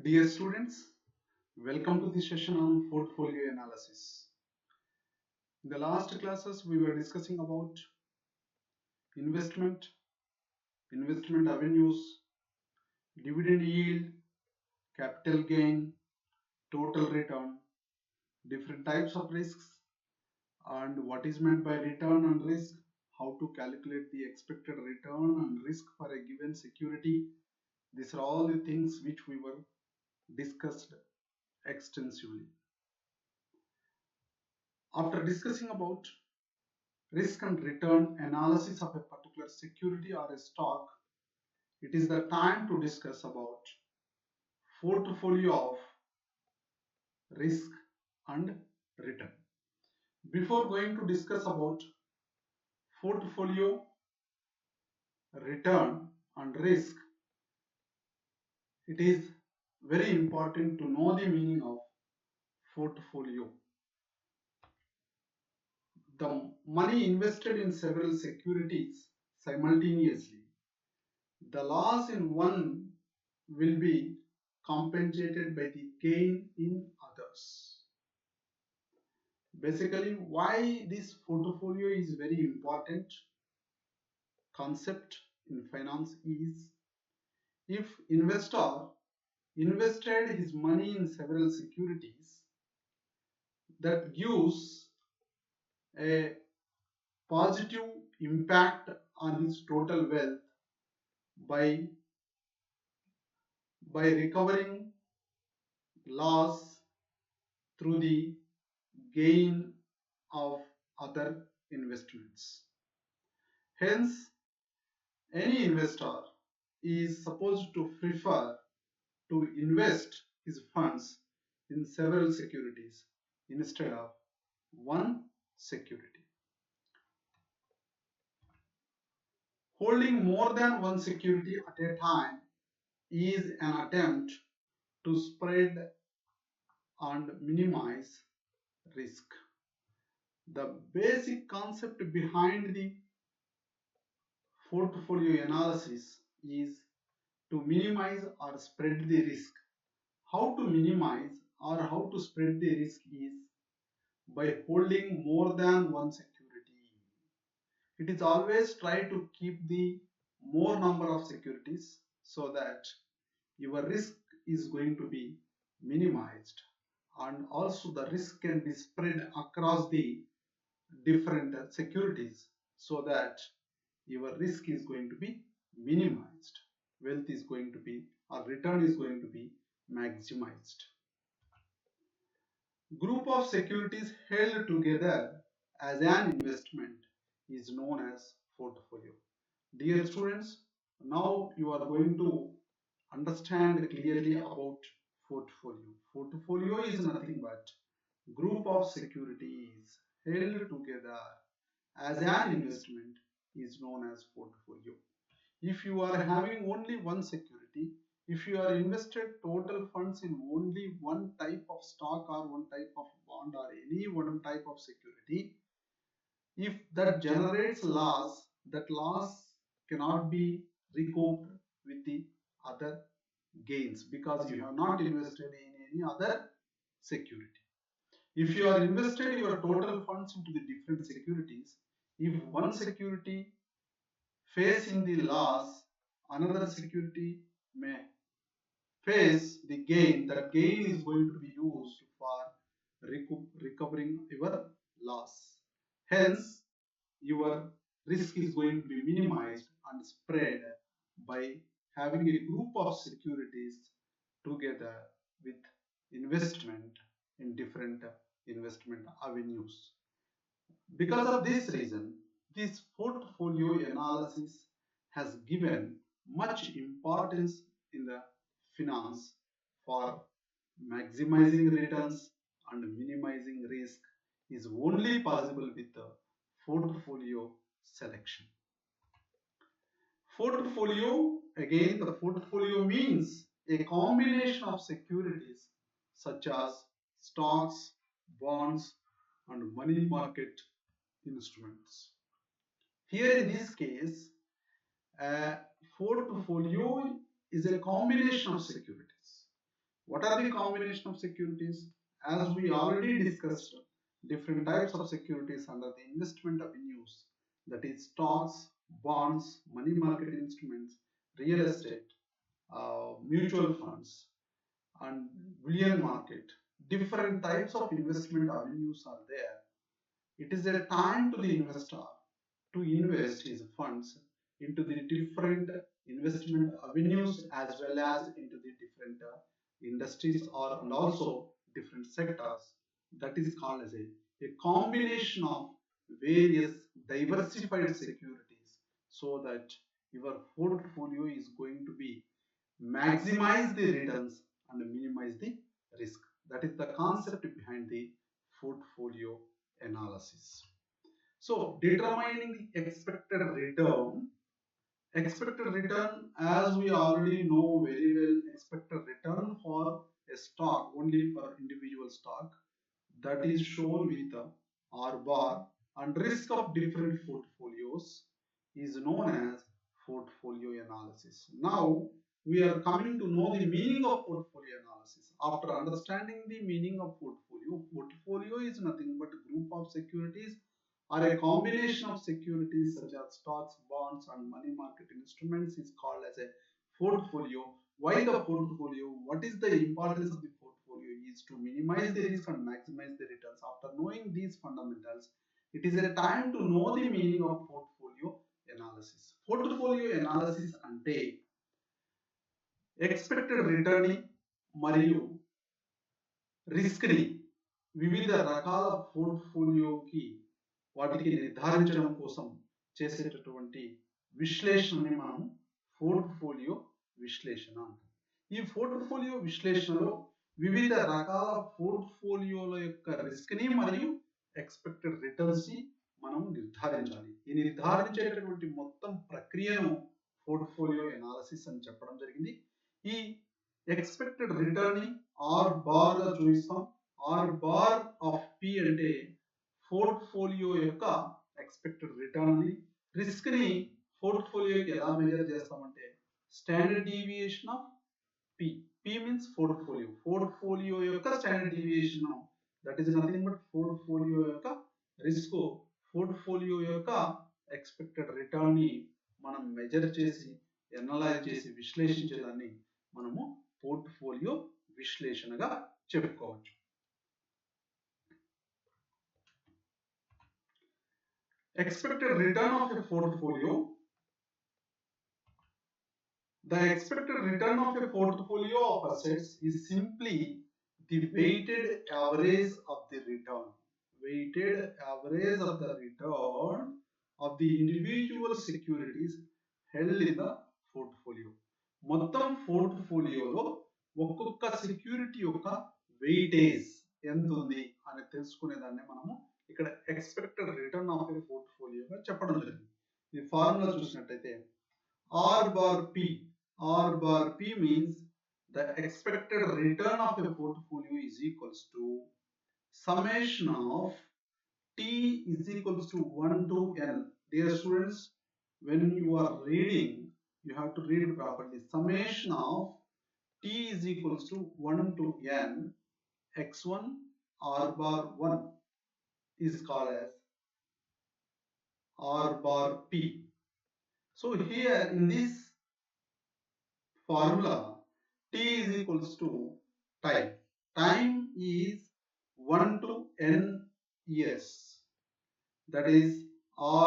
Dear students, welcome to the session on portfolio analysis. In the last classes, we were discussing about investment, investment avenues, dividend yield, capital gain, total return, different types of risks, and what is meant by return and risk, how to calculate the expected return and risk for a given security. These are all the things which we were discussed extensively. After discussing about risk and return analysis of a particular security or a stock, it is the time to discuss about portfolio of risk and return. Before going to discuss about portfolio, return and risk, it is very important to know the meaning of portfolio. The money invested in several securities simultaneously. The loss in one will be compensated by the gain in others. Basically, why this portfolio is very important concept in finance is if investor invested his money in several securities, that gives a positive impact on his total wealth by recovering loss through the gain of other investments. Hence, any investor is supposed to prefer to invest his funds in several securities instead of one security. Holding more than one security at a time is an attempt to spread and minimize risk. The basic concept behind the portfolio analysis is to minimize or spread the risk. How to minimize or how to spread the risk is by holding more than one security. It is always try to keep the more number of securities so that your risk is going to be minimized, and also the risk can be spread across the different securities so that your risk is going to be minimized, wealth is going to be, or return is going to be maximized. Group of securities held together as an investment is known as portfolio. Dear students, now you are going to understand clearly about portfolio. Portfolio is nothing but group of securities held together as an investment is known as portfolio. If you are having only one security, if you are invested total funds in only one type of stock or one type of bond or any one type of security, if that generates loss, that loss cannot be recouped with the other gains because you have not invested in any other security. If you are invested your total funds into the different securities, if one security facing the loss, another security may face the gain. That gain is going to be used for recovering your loss. Hence, your risk is going to be minimized and spread by having a group of securities together with investment in different investment avenues. Because of this reason, this portfolio analysis has given much importance in the finance for maximizing returns and minimizing risk is only possible with the portfolio selection. Portfolio, again, the portfolio means a combination of securities such as stocks, bonds, and money market instruments. Here in this case, a portfolio is a combination of securities. What are the combination of securities? As we already discussed, different types of securities under the investment avenues, that is stocks, bonds, money market instruments, real estate, mutual funds, and bullion market. Different types of investment avenues are there. It is a time to the investor to invest his funds into the different investment avenues as well as into the different industries or and also different sectors. That is called as a combination of various diversified securities, so that your portfolio is going to be maximize the returns and minimize the risk. That is the concept behind the portfolio analysis. So, determining the expected return, as we already know very well, expected return for a stock, only for individual stock, that is shown with R bar, and risk of different portfolios is known as portfolio analysis. Now we are coming to know the meaning of portfolio analysis. After understanding the meaning of portfolio, portfolio is nothing but a group of securities or a combination of securities such as stocks, bonds, and money market instruments is called as a portfolio. Why the portfolio? What is the importance of the portfolio? Is to minimize the risk and maximize the returns. After knowing these fundamentals, it is a time to know the meaning of portfolio analysis. Portfolio analysis అంటే expected return మరియు risk ని వివిధ రకాల పోర్ట్ఫోలియోకి వాటికి నిర్ధారించడం కోసం చేసేటటువంటి విశ్లేషణని మనం పోర్ట్ఫోలియో విశ్లేషణ అంటాం. ఈ పోర్ట్ఫోలియో విశ్లేషణలో వివిధ రకాల పోర్ట్ఫోలియోల యొక్క రిస్క్ ని మరియు ఎక్స్పెక్టెడ్ రిటర్న్స్ ని మనం నిర్ధారించాలి. ఈ నిర్ధారించేటటువంటి మొత్తం ప్రక్రియను పోర్ట్ఫోలియో ఎనాలిసిస్ అని చెప్పడం జరిగింది. ఈ ఎక్స్పెక్టెడ్ రిటర్న్ ని ఆర్ బార్ గా చూపిస్తాం. ఆర్ బార్ ఆఫ్ పి అంటే పోర్ట్ఫోలియో యొక్క ఎక్స్పెక్టెడ్ రిటర్న్ ని, రిస్క్ ని పోర్ట్ఫోలియోకి ఎలా మెజర్ చేస్తామంటే standard deviation of P. P means portfolio. Portfolio యొక్క standard deviation, that is nothing but portfolio యొక్క రిస్క్. పోర్ట్ఫోలియో యొక్క ఎక్స్పెక్టెడ్ రిటర్న్ ని మనం మెజర్ చేసి ఎనలైజ్ చేసి విశ్లేషించేదాన్ని మనము పోర్ట్ఫోలియో విశ్లేషణగా చెప్పుకోవచ్చు. Expected return of a portfolio. The expected return of a portfolio of assets is simply the weighted average of the return. Weighted average of the return of the individual securities held in the portfolio. మొత్తం పోర్ట్ఫోలియోలో ఒక్కొక్క security యొక్క weightage ఎంత ఉంది అని తెలుసుకునేదాన్ని మనము ఇక్కడ expected return of a పోర్ట్ఫోలియోగా చెప్పడం జరిగింది. ఈ ఫార్ములా చూసినట్టయితే R bar P. R bar P means the expected return of a portfolio is equals to summation of t is equals to 1 to n. Dear students, when you are reading, you have to read properly. Summation of t is equals to 1 to n x1 r bar 1 is called as r bar p. So here in this formula, t is equals to time. Time is 1 to n years. That is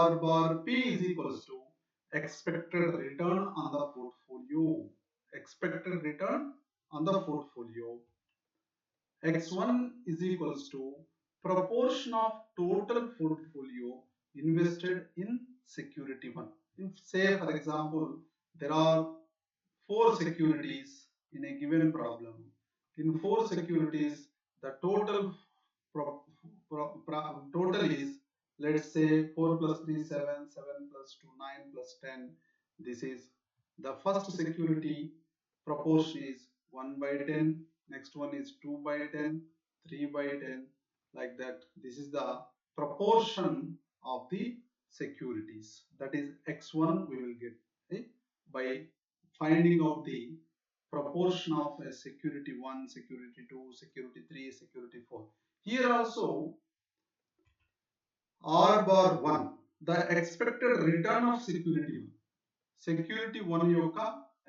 r bar p is equals to expected return on the portfolio. Expected return on the portfolio. X1 is equals to proportion of total portfolio invested in security 1. If say for example there are 4 securities in a given problem. In 4 securities, the total is, let's say 4 plus 3 7, 7 plus 2 9 plus 10. This is the first security proportion is 1 by 10. Next one is 2 by 10, 3 by 10, like that. This is the proportion of the securities. That is x1 we will get by finding out the proportion of a security 1, security 2, security 3, security 4. Here also R bar 1, the expected return of security 1. Security 1 యొక్క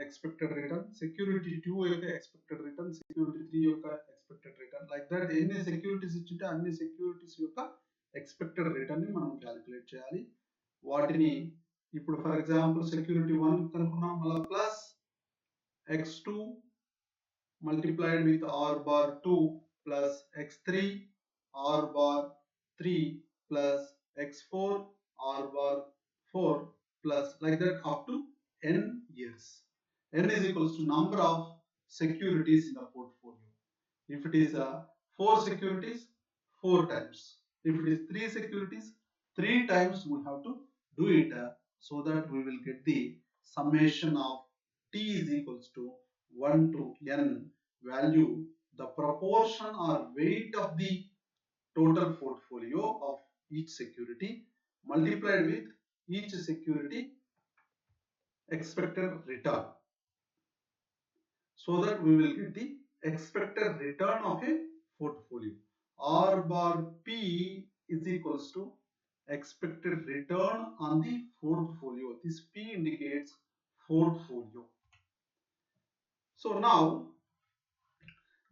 expected return, security 2 యొక్క expected return, security 3 యొక్క expected return, like that ఎన్ని securities ఇచ్చింటే అన్ని securities యొక్క expected return ని మనం calculate చేయాలి. వాటిని ఇప్పుడు ఫర్ ఎగ్జాంపుల్ సెక్యూరిటీ 1 కనుక్కున్నాం, మళ్ళీ plus x2 multiplied with r bar 2 plus x3 r bar 3 plus x4 r bar 4 plus like that up to n years. N is equals to number of securities in the portfolio. If it is 4 securities, 4 times. If it is 3 securities, 3 times we have to do it so that we will get the summation of t is equals to 1 to n value, the proportion or weight of the total portfolio of each security multiplied with each security expected return, so that we will get the expected return of a portfolio. R bar P is equals to expected return on the portfolio. This P indicates portfolio. So now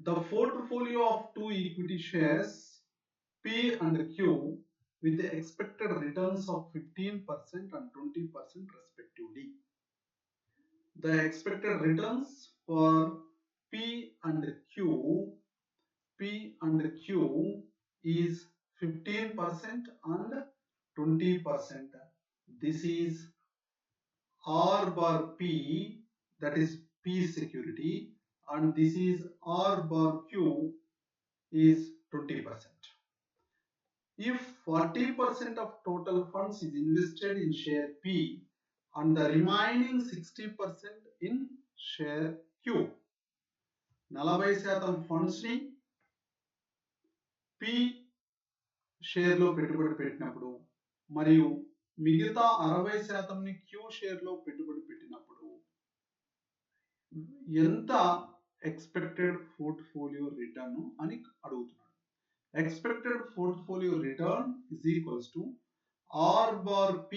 the portfolio of two equity shares P and Q with the expected returns of 15% and 20% respectively. The expected returns for P and Q is 15% and 20%. This is R bar P, that is P security, and this is R bar Q is 20%. If 40% of total funds is invested in share P and the remaining 60% in share Q, 40% funds ని P share లో పెట్టుబడి పెట్టినప్పుడు మరియు మిగతా 60% ని Q share లో పెట్టుబడి పెట్టినప్పుడు ఎంత ఎక్స్పెక్టెడ్ పోర్ట్ఫోలియో రిటర్న్ అని అడుగుతున్నాడు. Expected portfolio return is equals to R bar P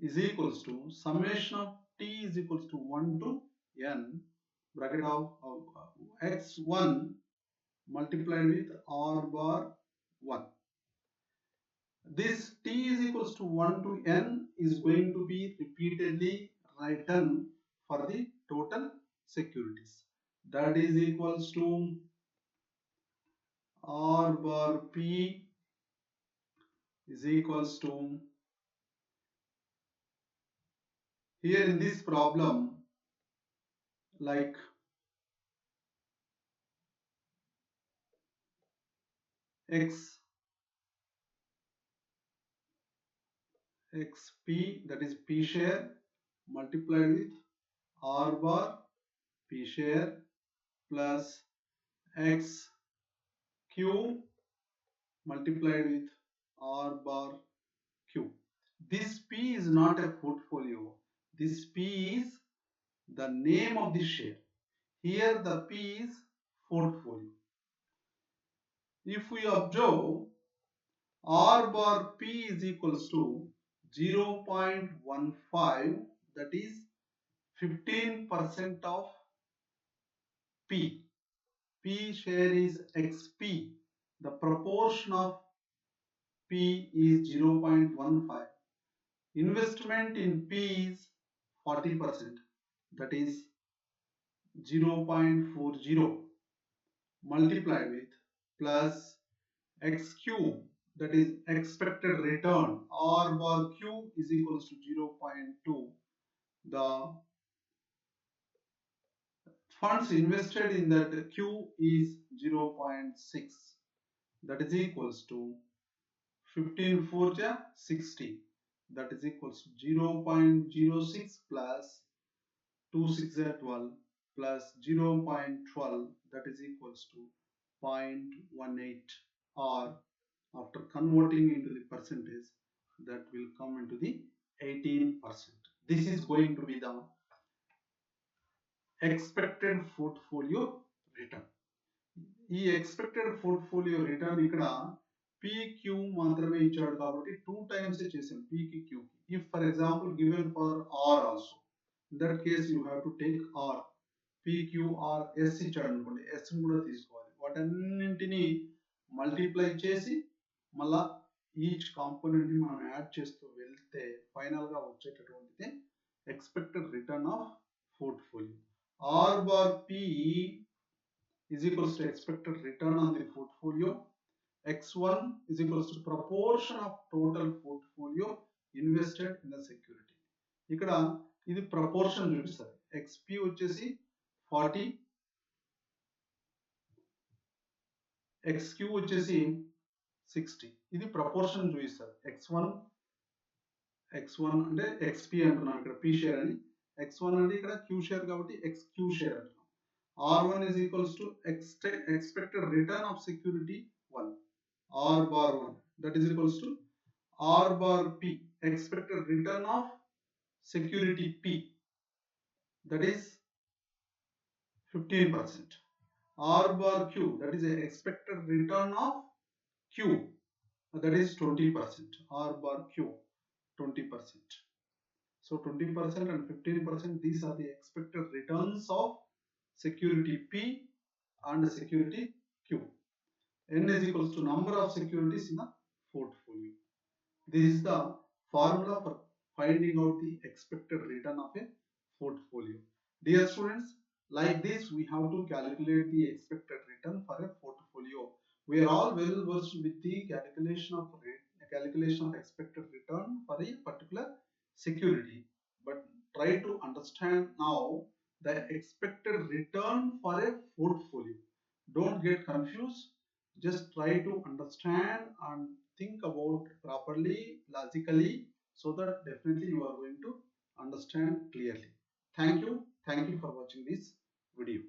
is equals to summation of T is equals to 1 to n bracket of x1 multiplied with R bar 1. This T is equals to 1 to n is going to be repeatedly written for the total securities. That is equals to R bar P is equals to, here in this problem, like xp, that is P share multiplied with R bar P share plus xq multiplied with R bar Q. This P is not a portfolio. This P is the name of the share. Here the P is portfolio. If we observe, R bar P is equals to 0.15, that is 15% of P. P share is XP. The proportion of P is 0.15. Investment in P is 40%, that is 0.40 multiplied with plus XQ, that is expected return. R bar Q is equals to 0.2. The funds invested in that Q is 0.6. That is equals to 15 4 60. That is equals to 0.06 plus 2 6 12 plus 0.12, that is equals to 0.18 or After converting into the percentage, that will come into the 18%. This is going to be the expected portfolio return. ఈ expected portfolio return ఇక్కడ PQ మాత్రమే ఇచ్చాడు కాబట్టి 2 times చేసాం Pకి Qకి. If for example given for R also, in that case you have to take R. PQR S ఇచ్చాడు అనుకోండి, S కూడా తీసుకోవాలి. వాటన్నింటినీ మల్టిప్లై చేసి మళ్ళా ఈచ్ కాంపోనెంట్ ని మనం యాడ్ చేస్తూ వెళ్తే ఫైనల్ గా వచ్చేటటువంటిది expected return of portfolio. R bar P is equals to expected return on the portfolio. X1 is equals to proportion of total portfolio invested in the security. ఇక్కడ ఇది proportion చూపిస్తుంది. XP వచ్చేసి 40, XQ వచ్చేసి 60. ఇది proportion చూపిస్తుంది. X1 అంటే XP అంటున్నాం ఇక్కడ P షేర్ అని. X1 అంటే ఇక్కడ Q షేర్ కాబట్టి XQ షేర్ అంటున్నాం. R1 is equals to expected return of security 1. R bar 1, that is equals to R bar P, expected return of security P, that is 15%. R bar Q, that is a expected return of Q, that is 20%. R bar Q 20%. So 20% and 15%, these are the expected returns of security P and security Q. N is equals to number of securities in the portfolio. This is the formula for finding out the expected return of a portfolio. Dear students, like this we have to calculate the expected return for a portfolio. We are all well versed with the calculation of expected return for a particular security, but try to understand now the expected return for a portfolio. Don't get confused. Just try to understand and think about properly, logically, so that definitely you are going to understand clearly. Thank you for watching this video.